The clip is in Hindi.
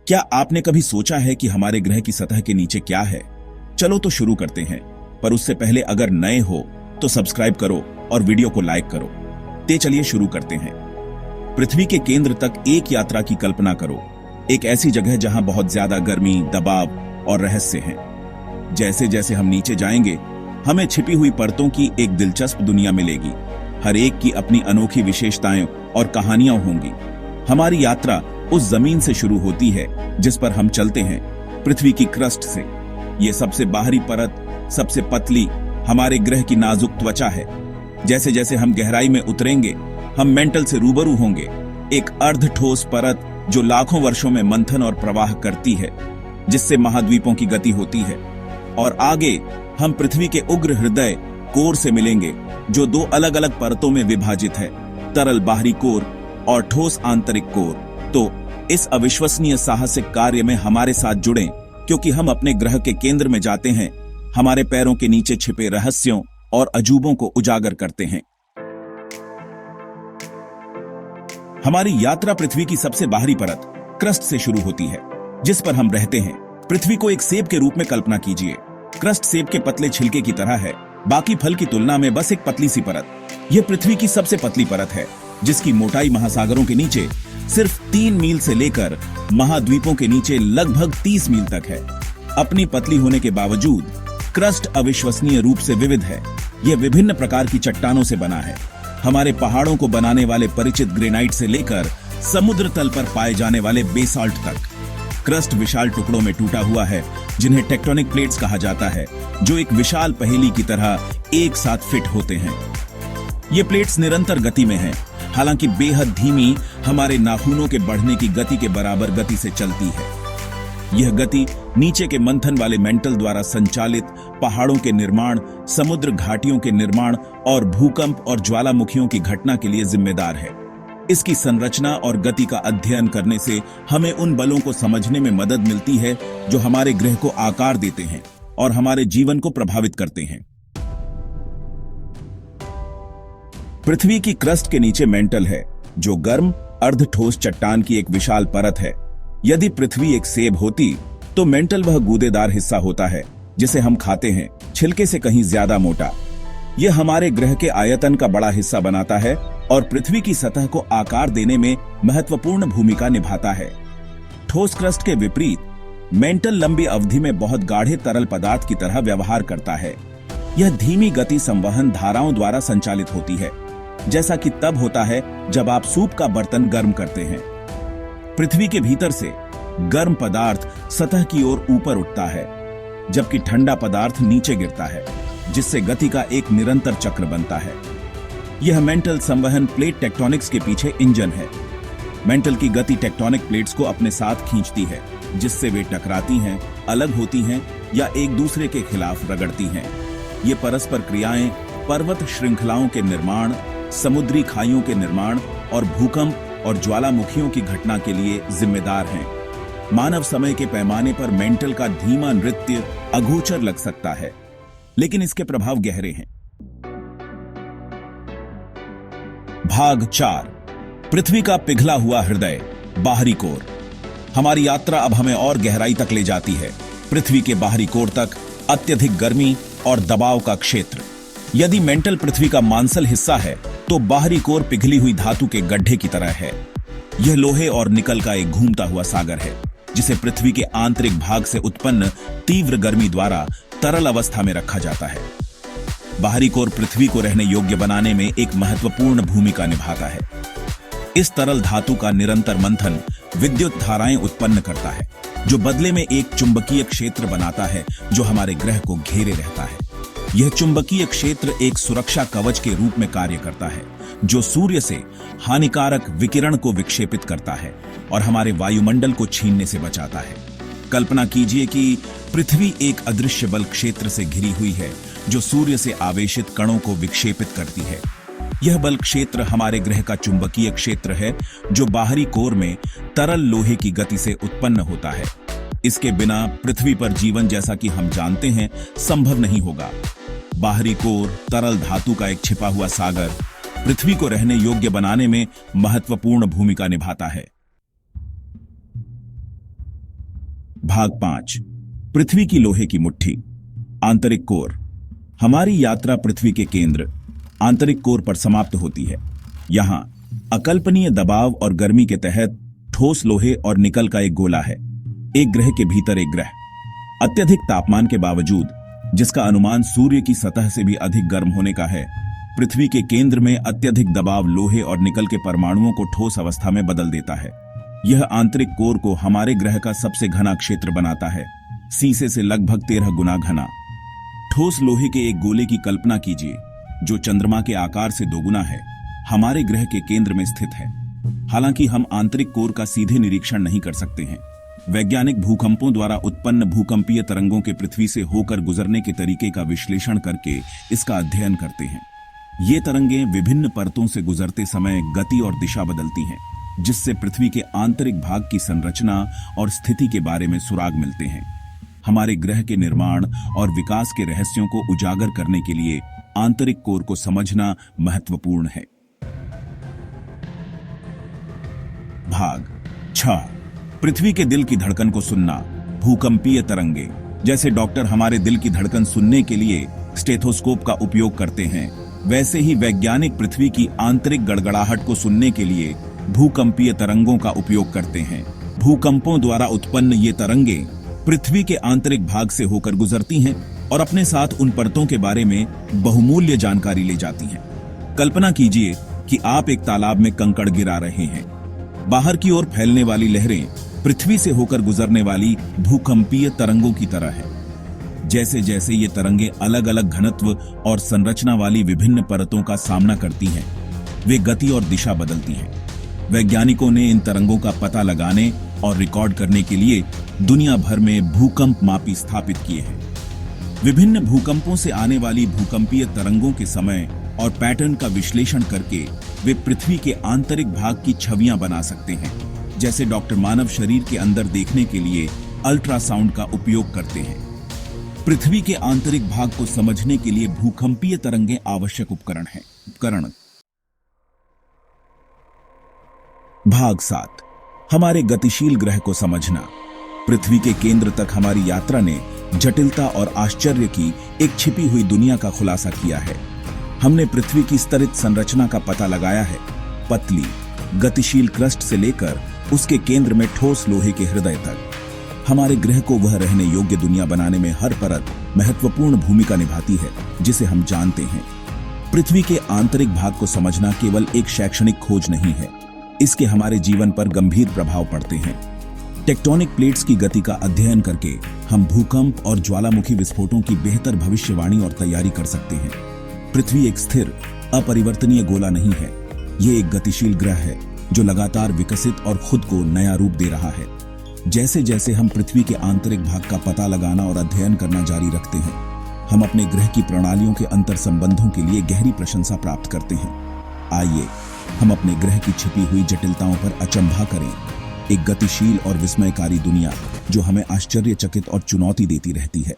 क्या आपने कभी सोचा है कि हमारे ग्रह की सतह के नीचे क्या है? चलो तो शुरू करते हैं, पर उससे पहले अगर नए हो तो सब्सक्राइब करो और वीडियो को लाइक करो। ते चलिए शुरू करते हैं। पृथ्वी के केंद्र तक एक यात्रा की कल्पना करो, एक ऐसी जगह जहां बहुत ज्यादा गर्मी, दबाव और रहस्य हैं। जैसे जैसे हम नीचे जाएंगे, हमें छिपी हुई परतों की एक दिलचस्प दुनिया मिलेगी। हर एक की अपनी अनोखी विशेषताएं और कहानियां होंगी। हमारी यात्रा उस जमीन से शुरू होती है जिस पर हम चलते हैं, पृथ्वी की क्रस्ट से। ये सबसे बाहरी परत, सबसे पतली, हमारे ग्रह की नाजुक त्वचा है। जैसे जैसे हम गहराई में उतरेंगे, हम मेंटल से रूबरू होंगे, एक अर्ध ठोस परत जो लाखों वर्षों में मंथन और प्रवाह करती है, जिससे महाद्वीपों की गति होती है। और आगे हम पृथ्वी के उग्र हृदय कोर से मिलेंगे, जो दो अलग अलग परतों में विभाजित है, तरल बाहरी कोर और ठोस आंतरिक कोर। तो इस अविश्वसनीय साहसिक कार्य में हमारे साथ जुड़ें, क्योंकि हम अपने ग्रह के केंद्र में जाते हैं, हमारे पैरों के नीचे छिपे रहस्यों और अजूबों को उजागर करते हैं। हमारी यात्रा पृथ्वी की सबसे बाहरी परत, क्रस्ट से शुरू होती है, जिस पर हम रहते हैं। पृथ्वी को एक सेब के रूप में कल्पना कीजिए। क्रस्ट सेब के पतले छिलके की तरह है, बाकी फल की तुलना में बस एक पतली सी परत। यह पृथ्वी की सबसे पतली परत है, जिसकी मोटाई महासागरों के नीचे सिर्फ 3 मील से लेकर महाद्वीपों के नीचे लगभग 30 मील तक है। अपनी पतली होने के बावजूद क्रस्ट अविश्वसनीय रूप से विविध है। यह विभिन्न प्रकार की चट्टानों से बना है, हमारे पहाड़ों को बनाने वाले परिचित ग्रेनाइट से लेकर समुद्र तल पर पाए जाने वाले बेसाल्ट तक। क्रस्ट विशाल टुकड़ों में टूटा हुआ है, जिन्हें टेक्टोनिक प्लेट्स कहा जाता है, जो एक विशाल पहेली की तरह एक साथ फिट होते हैं। ये प्लेट्स निरंतर गति में हैं, हालांकि बेहद धीमी, हमारे नाखूनों के बढ़ने की गति के बराबर गति से चलती है। यह गति नीचे के मंथन वाले मेंटल द्वारा संचालित पहाड़ों के निर्माण, समुद्र घाटियों के निर्माण और भूकंप और ज्वालामुखियों की घटना के लिए जिम्मेदार है। इसकी संरचना और गति का अध्ययन करने से हमें उन बलों को समझने में मदद मिलती है जो हमारे ग्रह को आकार देते हैं और हमारे जीवन को प्रभावित करते हैं। पृथ्वी की क्रस्ट के नीचे मेंटल है, जो गर्म अर्ध ठोस चट्टान की एक विशाल परत है। यदि पृथ्वी एक सेब होती, तो मेंटल वह गूदेदार हिस्सा होता है जिसे हम खाते हैं, छिलके से कहीं ज्यादा मोटा। यह हमारे ग्रह के आयतन का बड़ा हिस्सा बनाता है और पृथ्वी की सतह को आकार देने में महत्वपूर्ण भूमिका निभाता है। ठोस क्रस्ट के विपरीत, मेंटल लंबी अवधि में बहुत गाढ़े तरल पदार्थ की तरह व्यवहार करता है। यह धीमी गति संवहन धाराओं द्वारा संचालित होती है, जैसा कि तब होता है जब आप सूप का बर्तन गर्म करते हैं। पृथ्वी के भीतर से गर्म पदार्थ सतह की ओर ऊपर उठता है, जबकि ठंडा पदार्थ नीचे गिरता है, जिससे गति का एक निरंतर चक्र बनता है। यह मेंटल संवहन प्लेट टेक्टोनिक्स के पीछे इंजन है। मेंटल की गति टेक्टोनिक प्लेट्स को अपने साथ खींचती है, जिससे वे टकराती हैं, अलग होती हैं या एक दूसरे के खिलाफ रगड़ती हैं। ये परस्पर क्रियाएं पर्वत श्रृंखलाओं के निर्माण, समुद्री खाइयों के निर्माण और भूकंप और ज्वालामुखियों की घटना के लिए जिम्मेदार हैं। मानव समय के पैमाने पर मेंटल का धीमा नृत्य अगोचर लग सकता है, लेकिन इसके प्रभाव गहरे हैं। भाग 4, पृथ्वी का पिघला हुआ हृदय, बाहरी कोर। हमारी यात्रा अब हमें और गहराई तक ले जाती है, पृथ्वी के बाहरी कोर तक, अत्यधिक गर्मी और दबाव का क्षेत्र। यदि मेंटल पृथ्वी का मांसल हिस्सा है, तो बाहरी कोर पिघली हुई धातु के गड्ढे की तरह है। यह लोहे और निकल का एक घूमता हुआ सागर है, जिसे पृथ्वी के आंतरिक भाग से उत्पन्न तीव्र गर्मी द्वारा तरल अवस्था में रखा जाता है। बाहरी कोर पृथ्वी को रहने योग्य बनाने में एक महत्वपूर्ण भूमिका निभाता है। इस तरल धातु का निरंतर मंथन विद्युत धाराएं उत्पन्न करता है, जो बदले में एक चुंबकीय क्षेत्र बनाता है जो हमारे ग्रह को घेरे रहता है। यह चुंबकीय क्षेत्र एक सुरक्षा कवच के रूप में कार्य करता है, जो सूर्य से हानिकारक विकिरण को विक्षेपित करता है और हमारे वायुमंडल को छीनने से बचाता है। कल्पना कीजिए कि पृथ्वी एक अदृश्य बल क्षेत्र से घिरी हुई है, जो सूर्य से आवेशित कणों को विक्षेपित करती है। यह बल क्षेत्र हमारे ग्रह का चुंबकीय क्षेत्र है, जो बाहरी कोर में तरल लोहे की गति से उत्पन्न होता है। इसके बिना पृथ्वी पर जीवन जैसा कि हम जानते हैं संभव नहीं होगा। बाहरी कोर तरल धातु का एक छिपा हुआ सागर पृथ्वी को रहने योग्य बनाने में महत्वपूर्ण भूमिका निभाता है। भाग 5 पृथ्वी की लोहे की मुट्ठी। आंतरिक कोर। हमारी यात्रा पृथ्वी के केंद्र आंतरिक कोर पर समाप्त होती है। यहाँ अकल्पनीय दबाव और गर्मी के तहत ठोस लोहे और निकल का एक गोला है, एक ग्रह के भीतर एक ग्रह। अत्यधिक तापमान के बावजूद, जिसका अनुमान सूर्य की सतह से भी अधिक गर्म होने का है, पृथ्वी के केंद्र में अत्यधिक दबाव लोहे और निकल के परमाणुओं को ठोस अवस्था में बदल देता है। यह आंतरिक कोर को हमारे ग्रह का सबसे घना क्षेत्र बनाता है, शीशे से लगभग 13 गुना घना। ठोस लोहे के एक गोले की कल्पना कीजिए, जो चंद्रमा के आकार से दोगुना है, हमारे ग्रह के केंद्र में स्थित है। हालांकि हम आंतरिक कोर का सीधे निरीक्षण नहीं कर सकते हैं। वैज्ञानिक भूकंपों द्वारा उत्पन्न भूकंपीय तरंगों के पृथ्वी से होकर गुजरने के तरीके का विश्लेषण करके इसका अध्ययन करते हैं। ये तरंगें विभिन्न परतों से गुजरते समय गति और दिशा बदलती हैं, जिससे पृथ्वी के आंतरिक भाग की संरचना और स्थिति के बारे में सुराग मिलते हैं। हमारे ग्रह के निर्माण और विकास के रहस्यों को उजागर करने के लिए आंतरिक कोर को समझना महत्वपूर्ण है। भाग 6 पृथ्वी के दिल की धड़कन को सुनना। भूकंपीय तरंगे। जैसे डॉक्टर हमारे दिल की धड़कन सुनने के लिए स्टेथोस्कोप का उपयोग करते हैं, वैसे ही वैज्ञानिक पृथ्वी की आंतरिक गड़गड़ाहट को सुनने के लिए भूकंपीय तरंगों का उपयोग करते हैं। भूकंपों द्वारा उत्पन्न ये तरंगे पृथ्वी के आंतरिक भाग से होकर गुजरती हैं और अपने साथ उन परतों के बारे में बहुमूल्य जानकारी ले जाती हैं। कल्पना कीजिए कि आप एक तालाब में कंकड़ गिरा रहे हैं। बाहर की ओर फैलने वाली लहरें पृथ्वी से होकर गुजरने वाली भूकंपीय तरंगों की तरह है। जैसे जैसे ये तरंगे अलग अलग घनत्व और संरचना वाली विभिन्न परतों का सामना करती हैं, वे गति और दिशा बदलती हैं। वैज्ञानिकों ने इन तरंगों का पता लगाने और रिकॉर्ड करने के लिए दुनिया भर में भूकंप मापी स्थापित किए हैं। विभिन्न भूकंपों से आने वाली भूकंपीय तरंगों के समय और पैटर्न का विश्लेषण करके वे पृथ्वी के आंतरिक भाग की छवियां बना सकते हैं। जैसे डॉक्टर मानव शरीर के अंदर देखने के लिए अल्ट्रासाउंड का उपयोग करते हैं। पृथ्वी के आंतरिक भाग को समझने के लिए भूकंपीय तरंगें आवश्यक उपकरण। भाग 7 हमारे गतिशील ग्रह को समझना। पृथ्वी के केंद्र तक हमारी यात्रा ने जटिलता और आश्चर्य की एक छिपी हुई दुनिया का खुलासा किया है। हमने पृथ्वी की स्तरित संरचना का पता लगाया है, पतली गतिशील क्रस्ट से लेकर उसके केंद्र में ठोस लोहे के हृदय तक। हमारे ग्रह को वह रहने योग्य दुनिया बनाने में हर परत महत्वपूर्ण भूमिका निभाती है, जिसे हम जानते हैं। पृथ्वी के आंतरिक भाग को समझना केवल एक शैक्षणिक खोज नहीं है, इसके हमारे जीवन पर गंभीर प्रभाव पड़ते हैं। टेक्टोनिक प्लेट्स की गति का अध्ययन करके हम भूकंप और ज्वालामुखी विस्फोटों की बेहतर भविष्यवाणी और तैयारी कर सकते हैं। पृथ्वी एक स्थिर, अपरिवर्तनीय गोला नहीं है, ये एक गतिशील ग्रह है जो लगातार विकसित और खुद को नया रूप दे रहा है। जैसे जैसे हम पृथ्वी के आंतरिक भाग का पता लगाना और अध्ययन करना जारी रखते हैं, हम अपने ग्रह की प्रणालियों के अंतर संबंधों के लिए गहरी प्रशंसा प्राप्त करते हैं। आइए हम अपने ग्रह की छिपी हुई जटिलताओं पर अचंभा करें, एक गतिशील और विस्मयकारी दुनिया जो हमें आश्चर्यचकित और चुनौती देती रहती है।